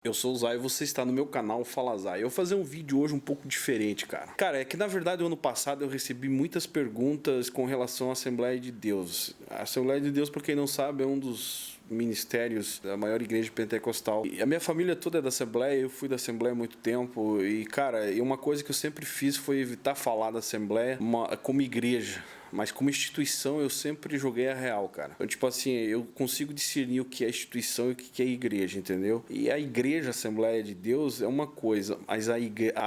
Eu sou o Zay e você está no meu canal Fala Zay. Eu vou fazer um vídeo hoje um pouco diferente, cara. Cara, é que na verdade o ano passado eu recebi muitas perguntas com relação à Assembleia de Deus. A Assembleia de Deus, por quem não sabe, é um dos ministérios da maior igreja pentecostal. E a minha família toda é da Assembleia, eu fui da Assembleia há muito tempo. E, cara, uma coisa que eu sempre fiz foi evitar falar da Assembleia como igreja. Mas como instituição eu sempre joguei a real, cara. Então, tipo assim, eu consigo discernir o que é instituição e o que é igreja, entendeu? E a igreja, a Assembleia de Deus, é uma coisa, mas a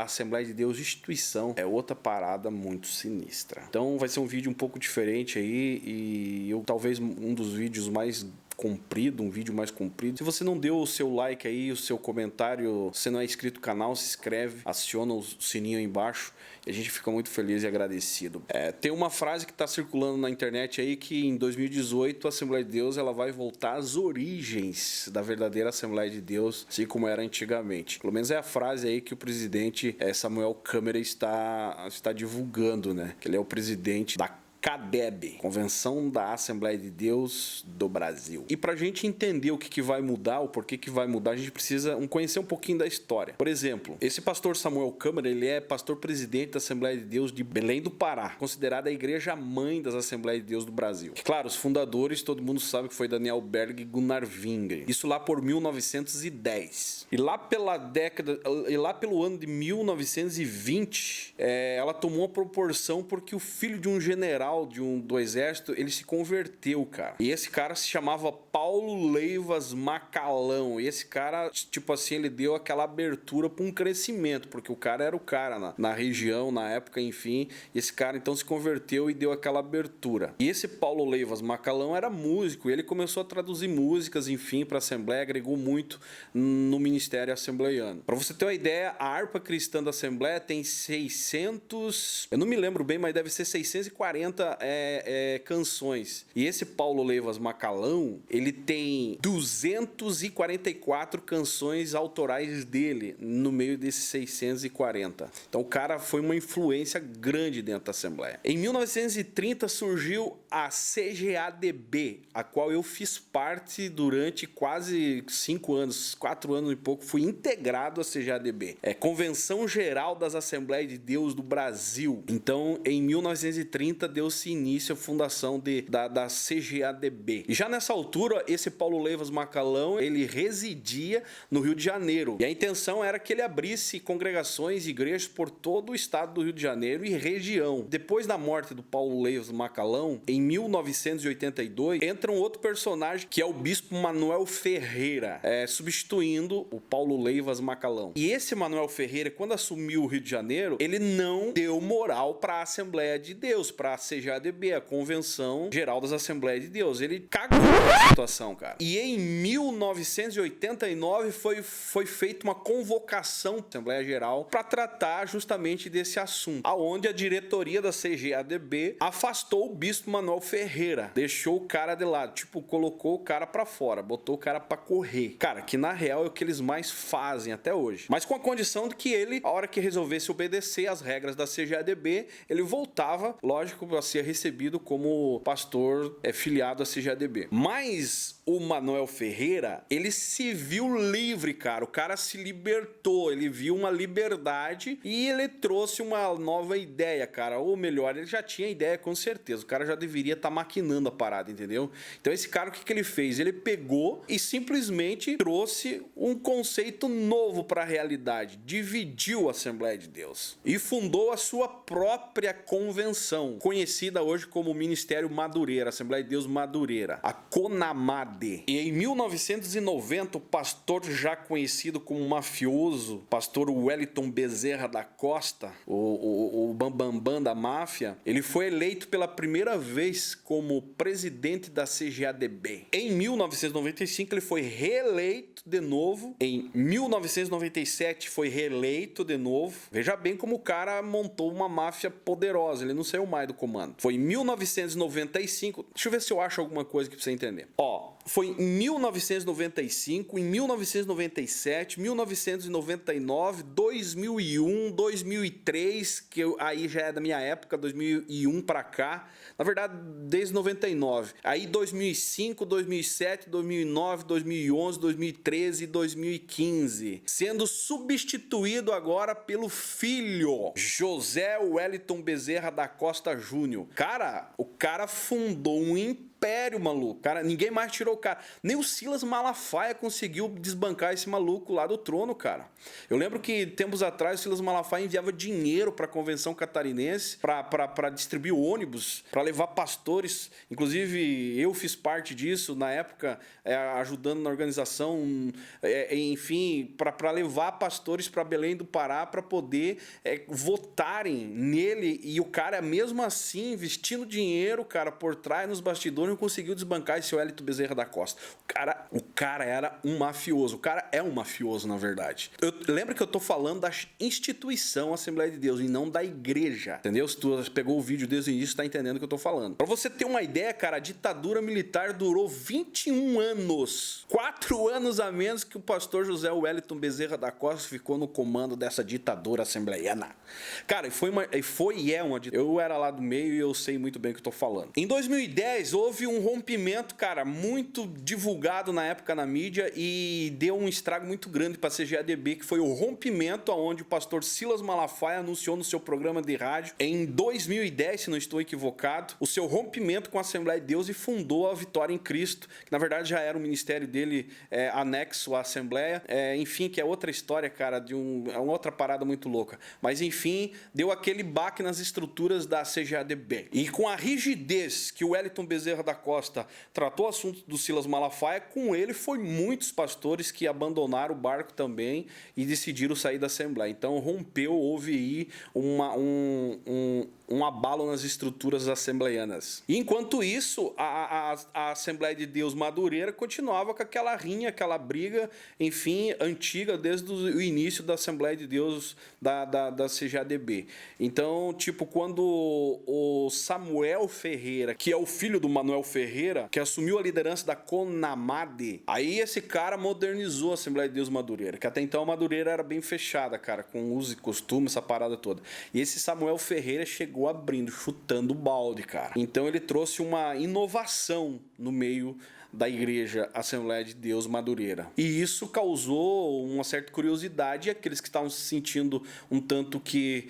Assembleia de Deus, instituição, é outra parada muito sinistra. Então vai ser um vídeo um pouco diferente aí e eu talvez um dos vídeos mais comprido, um vídeo mais comprido. Se você não deu o seu like aí, o seu comentário, se não é inscrito no canal, se inscreve, aciona o sininho aí embaixo e a gente fica muito feliz e agradecido. Tem uma frase que está circulando na internet aí que em 2018 a Assembleia de Deus ela vai voltar às origens da verdadeira Assembleia de Deus, assim como era antigamente. Pelo menos é a frase aí que o presidente Samuel Câmara está divulgando, né? Que ele é o presidente da CADEB, Convenção da Assembleia de Deus do Brasil. E pra gente entender o que vai mudar, o porquê que vai mudar, a gente precisa conhecer um pouquinho da história. Por exemplo, esse pastor Samuel Câmara, ele é pastor presidente da Assembleia de Deus de Belém do Pará, considerada a igreja mãe das Assembleias de Deus do Brasil. Claro, os fundadores, todo mundo sabe que foi Daniel Berg e Gunnar Wingren. Isso lá por 1910. E lá pelo ano de 1920, ela tomou uma proporção porque o filho de um general do exército, ele se converteu, cara. E esse cara se chamava Paulo Leivas Macalão. E esse cara, tipo assim, ele deu aquela abertura para um crescimento, porque o cara era o cara na região, na época, enfim. E esse cara então se converteu e deu aquela abertura. E esse Paulo Leivas Macalão era músico, e ele começou a traduzir músicas, enfim, para a Assembleia, agregou muito no ministério assembleiano. Para você ter uma ideia, a harpa cristã da Assembleia tem 600, eu não me lembro bem, mas deve ser 640 canções. E esse Paulo Leivas Macalão, ele tem 244 canções autorais dele no meio desses 640. Então o cara foi uma influência grande dentro da Assembleia. Em 1930 surgiu a CGADB, a qual eu fiz parte durante quase 5 anos, 4 anos e pouco, fui integrado à CGADB. Convenção Geral das Assembleias de Deus do Brasil. Então, em 1930 deu-se início à fundação da CGADB. E já nessa altura, esse Paulo Leivas Macalão, ele residia no Rio de Janeiro. E a intenção era que ele abrisse congregações e igrejas por todo o estado do Rio de Janeiro e região. Depois da morte do Paulo Leivas Macalão, em 1982, entra um outro personagem que é o bispo Manuel Ferreira, substituindo o Paulo Leivas Macalão. E esse Manuel Ferreira, quando assumiu o Rio de Janeiro, ele não deu moral para a Assembleia de Deus, para a CGADB, a Convenção Geral das Assembleias de Deus. Ele cagou a situação, cara. E em 1989 foi feita uma convocação da Assembleia Geral para tratar justamente desse assunto, aonde a diretoria da CGADB afastou o bispo Manuel Ferreira, deixou o cara de lado, tipo, colocou o cara para fora, botou o cara para correr. Cara, que na real é o que eles mais fazem até hoje. Mas com a condição de que ele, a hora que resolvesse obedecer às regras da CGADB, ele voltava, lógico, a ser recebido como pastor filiado à CGADB. Mas o Manuel Ferreira, ele se viu livre, cara. O cara se libertou, ele viu uma liberdade e ele trouxe uma nova ideia, cara. Ou melhor, ele já tinha ideia com certeza. O cara já deveria estar maquinando a parada, entendeu? Então esse cara, o que ele fez? Ele pegou e simplesmente trouxe um conceito novo para a realidade. Dividiu a Assembleia de Deus e fundou a sua própria convenção, conhecida hoje como Ministério Madureira, Assembleia de Deus Madureira, a CONAMAD. E em 1990, o pastor já conhecido como mafioso, pastor Wellington Bezerra da Costa, o Bambambam da máfia, ele foi eleito pela primeira vez como presidente da CGADB. Em 1995, ele foi reeleito de novo. Em 1997, foi reeleito de novo. Veja bem como o cara montou uma máfia poderosa, ele não saiu mais do comando. comando. Foi em 1995. Deixa eu ver se eu acho alguma coisa aqui pra você entender. Ó, foi em 1995, em 1997, 1999, 2001, 2003, aí já é da minha época, 2001 pra cá. Na verdade, desde 99. Aí 2005, 2007, 2009, 2011, 2013 e 2015. Sendo substituído agora pelo filho, José Wellington Bezerra da Costa Júnior. Cara, o cara fundou um império, maluco. Cara, ninguém mais tirou o cara. Nem o Silas Malafaia conseguiu desbancar esse maluco lá do trono, cara. Eu lembro que tempos atrás o Silas Malafaia enviava dinheiro para a Convenção Catarinense para distribuir ônibus, para levar pastores. Inclusive, eu fiz parte disso na época, ajudando na organização, enfim, para levar pastores para Belém do Pará para poder votarem nele. E o cara, mesmo assim, investindo dinheiro, cara, por trás nos bastidores, não conseguiu desbancar esse Wellington Bezerra da Costa. O cara era um mafioso. O cara é um mafioso, na verdade. Lembra que eu tô falando da instituição Assembleia de Deus e não da igreja. Entendeu? Se tu pegou o vídeo desde o início, tá entendendo o que eu tô falando. Pra você ter uma ideia, cara, a ditadura militar durou 21 anos. 4 anos a menos que o pastor José Wellington Bezerra da Costa ficou no comando dessa ditadura assembleiana. Cara, eu era lá do meio e eu sei muito bem o que eu tô falando. Em 2010, houve um rompimento, cara, muito divulgado na época na mídia e deu um estrago muito grande para a CGADB, que foi o rompimento aonde o pastor Silas Malafaia anunciou no seu programa de rádio em 2010, se não estou equivocado, o seu rompimento com a Assembleia de Deus e fundou a Vitória em Cristo, que na verdade já era um ministério dele anexo à Assembleia, enfim, que é outra história, cara, é uma outra parada muito louca. Mas enfim, deu aquele baque nas estruturas da CGADB. E com a rigidez que o Wellington Bezerra da Costa tratou o assunto do Silas Malafaia, com ele foi muitos pastores que abandonaram o barco também e decidiram sair da Assembleia. Então houve aí um abalo nas estruturas assembleianas. Enquanto isso, a Assembleia de Deus Madureira continuava com aquela rinha, aquela briga, enfim, antiga desde o início da Assembleia de Deus da CGADB. Então, tipo, quando o Samuel Ferreira, que é o filho do Manuel Ferreira, que assumiu a liderança da CONAMADE, aí esse cara modernizou a Assembleia de Deus Madureira, que até então a Madureira era bem fechada, cara, com uso e costume, essa parada toda. E esse Samuel Ferreira chegou abrindo, chutando o balde, cara. Então ele trouxe uma inovação no meio da igreja Assembleia de Deus Madureira. E isso causou uma certa curiosidade e aqueles que estavam se sentindo um tanto que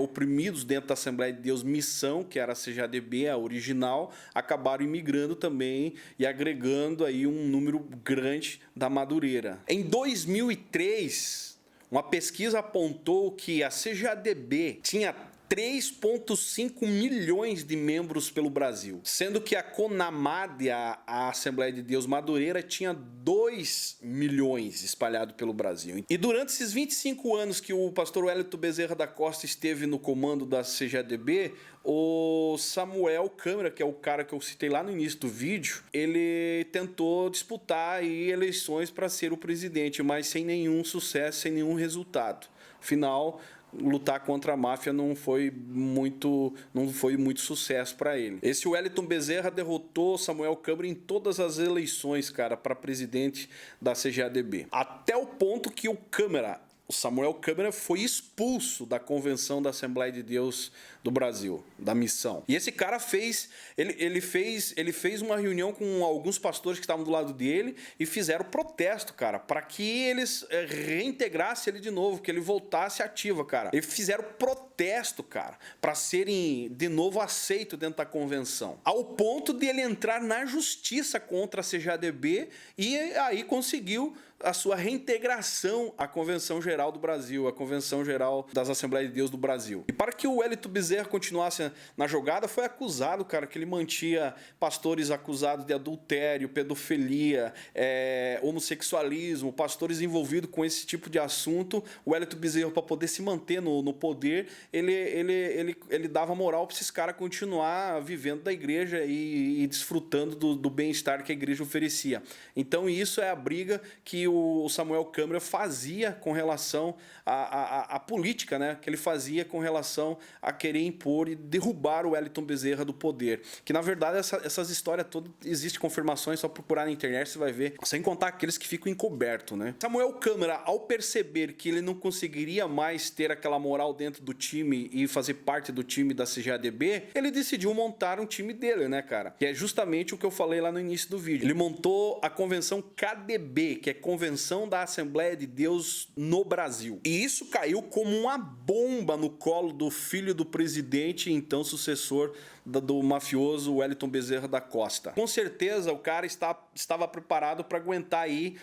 oprimidos dentro da Assembleia de Deus Missão, que era a CGADB, a original, acabaram imigrando também e agregando aí um número grande da Madureira. Em 2003, uma pesquisa apontou que a CGADB tinha 3,5 milhões de membros pelo Brasil, sendo que a CONAMADE, a Assembleia de Deus Madureira, tinha 2 milhões espalhados pelo Brasil. E durante esses 25 anos que o pastor Wellington Bezerra da Costa esteve no comando da CGADB, o Samuel Câmara, que é o cara que eu citei lá no início do vídeo, ele tentou disputar aí eleições para ser o presidente, mas sem nenhum sucesso, sem nenhum resultado. Afinal, lutar contra a máfia não foi muito sucesso para ele. Esse Wellington Bezerra derrotou Samuel Câmara em todas as eleições, cara, para presidente da CGADB. Até o ponto que o Samuel Câmara foi expulso da Convenção da Assembleia de Deus do Brasil, da missão. E esse cara fez uma reunião com alguns pastores que estavam do lado dele e fizeram protesto, cara, para que eles reintegrassem ele de novo, que ele voltasse ativo, cara. Eles fizeram protesto, cara, para serem de novo aceitos dentro da convenção. Ao ponto de ele entrar na justiça contra a CGADB e aí conseguiu a sua reintegração à Convenção Geral do Brasil, à Convenção Geral das Assembleias de Deus do Brasil. E para que o Wellington Bezerra continuasse na jogada, foi acusado, cara, que ele mantinha pastores acusados de adultério, pedofilia, homossexualismo, pastores envolvidos com esse tipo de assunto. O Wellington Bezerra, para poder se manter no poder, ele dava moral para esses caras continuar vivendo da igreja e desfrutando do bem-estar que a igreja oferecia. Então isso é a briga que o Samuel Câmara fazia com relação à política, né? Que ele fazia com relação a querer impor e derrubar o Wellington Bezerra do poder. Que, na verdade, essas histórias todas, existem confirmações, só procurar na internet você vai ver. Sem contar aqueles que ficam encobertos, né? Samuel Câmara, ao perceber que ele não conseguiria mais ter aquela moral dentro do time e fazer parte do time da CGADB, ele decidiu montar um time dele, né, cara? Que é justamente o que eu falei lá no início do vídeo. Ele montou a convenção KDB, que é Convenção da Assembleia de Deus no Brasil. E isso caiu como uma bomba no colo do filho do presidente e então sucessor do mafioso Wellington Bezerra da Costa. Com certeza o cara estava preparado para aguentar aí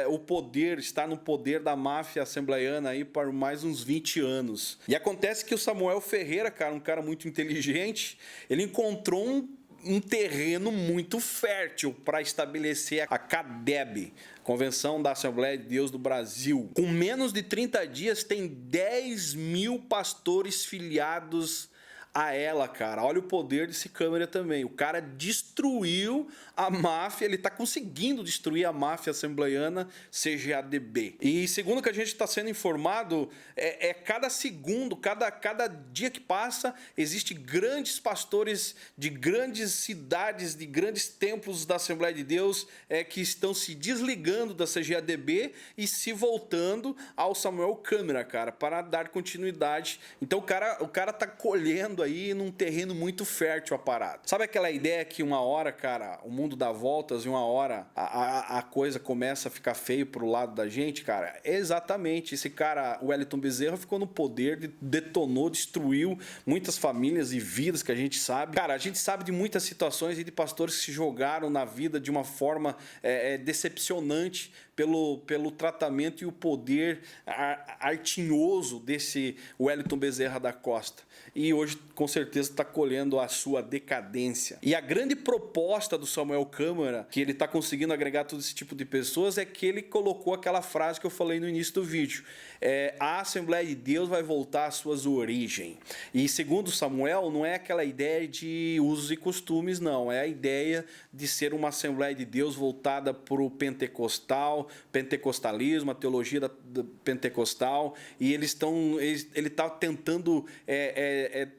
o poder, estar no poder da máfia assembleiana aí por mais uns 20 anos. E acontece que o Samuel Ferreira, cara, um cara muito inteligente, ele encontrou um terreno muito fértil para estabelecer a CADEB, Convenção da Assembleia de Deus do Brasil. Com menos de 30 dias tem 10 mil pastores filiados a ela, cara. Olha o poder desse Câmara também. O cara destruiu a máfia, ele tá conseguindo destruir a máfia assembleiana CGADB. E segundo o que a gente está sendo informado, cada segundo, cada dia que passa, existe grandes pastores de grandes cidades, de grandes templos da Assembleia de Deus que estão se desligando da CGADB e se voltando ao Samuel Câmara, cara, para dar continuidade. Então o cara tá colhendo aí num terreno muito fértil a parada. Sabe aquela ideia que uma hora, cara, o mundo dá voltas e uma hora a coisa começa a ficar feio pro lado da gente, cara? Exatamente. Esse cara, o Wellington Bezerra, ficou no poder, detonou, destruiu muitas famílias e vidas que a gente sabe. Cara, a gente sabe de muitas situações e de pastores que se jogaram na vida de uma forma decepcionante pelo tratamento e o poder artinhoso desse Wellington Bezerra da Costa. E hoje, com certeza, está colhendo a sua decadência. E a grande proposta do Samuel Câmara, que ele está conseguindo agregar todo esse tipo de pessoas, é que ele colocou aquela frase que eu falei no início do vídeo. A Assembleia de Deus vai voltar às suas origens. E segundo Samuel, não é aquela ideia de usos e costumes, não. É a ideia de ser uma Assembleia de Deus voltada para o pentecostalismo, a teologia da pentecostal. E ele está tentando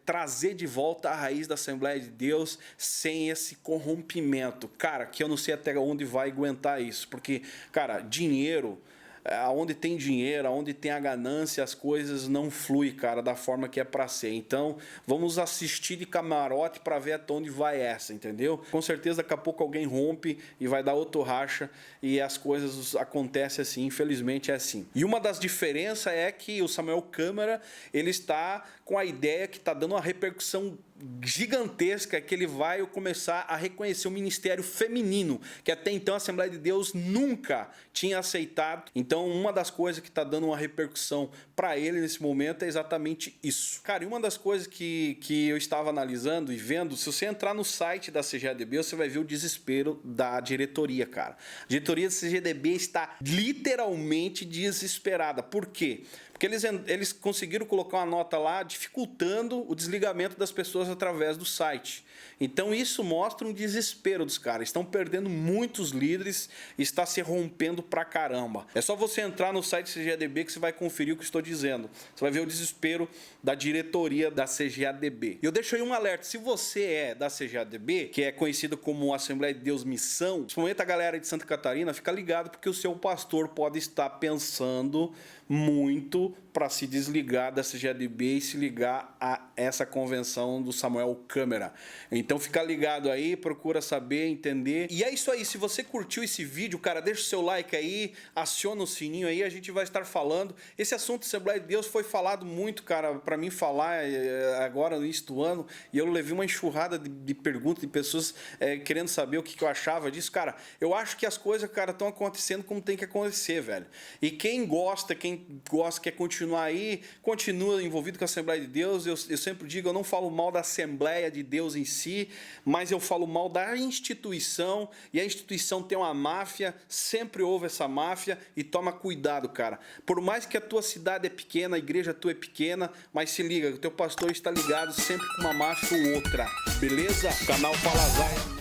trazer de volta a raiz da Assembleia de Deus sem esse corrompimento. Cara, que eu não sei até onde vai aguentar isso. Porque, cara, dinheiro... Aonde tem dinheiro, aonde tem a ganância, as coisas não fluem, cara, da forma que é para ser. Então, vamos assistir de camarote para ver até onde vai essa, entendeu? Com certeza, daqui a pouco alguém rompe e vai dar outro racha e as coisas acontecem assim, infelizmente é assim. E uma das diferenças é que o Samuel Câmara, ele está com a ideia que está dando uma repercussão gigantesca, que ele vai começar a reconhecer o ministério feminino, que até então a Assembleia de Deus nunca tinha aceitado. Então, uma das coisas que está dando uma repercussão para ele nesse momento é exatamente isso. Cara, e uma das coisas que eu estava analisando e vendo, se você entrar no site da CGADB, você vai ver o desespero da diretoria, cara. A diretoria da CGADB está literalmente desesperada. Por quê? Porque eles conseguiram colocar uma nota lá dificultando o desligamento das pessoas através do site. Então isso mostra um desespero dos caras. Estão perdendo muitos líderes e está se rompendo pra caramba. É só você entrar no site CGADB que você vai conferir o que estou dizendo. Você vai ver o desespero da diretoria da CGADB. E eu deixo aí um alerta. Se você é da CGADB, que é conhecido como Assembleia de Deus Missão, principalmente a galera de Santa Catarina, fica ligado porque o seu pastor pode estar pensando muito para se desligar da CGADB e se ligar a essa convenção do Samuel Câmara. Então fica ligado aí, procura saber, entender. E é isso aí, se você curtiu esse vídeo, cara, deixa o seu like aí, aciona o sininho aí, a gente vai estar falando. Esse assunto de Assembleia de Deus foi falado muito, cara, para mim falar agora no início do ano, e eu levei uma enxurrada de perguntas de pessoas querendo saber o que eu achava disso. Cara, eu acho que as coisas, cara, estão acontecendo como tem que acontecer, velho. E quem gosta, quer continuar aí, continua envolvido com a Assembleia de Deus. Eu sempre digo, eu não falo mal da Assembleia de Deus em si, mas eu falo mal da instituição, e a instituição tem uma máfia, sempre houve essa máfia, e toma cuidado, cara. Por mais que a tua cidade é pequena, a igreja tua é pequena, mas se liga, o teu pastor está ligado sempre com uma máfia ou outra, beleza? O canal Fala Zay.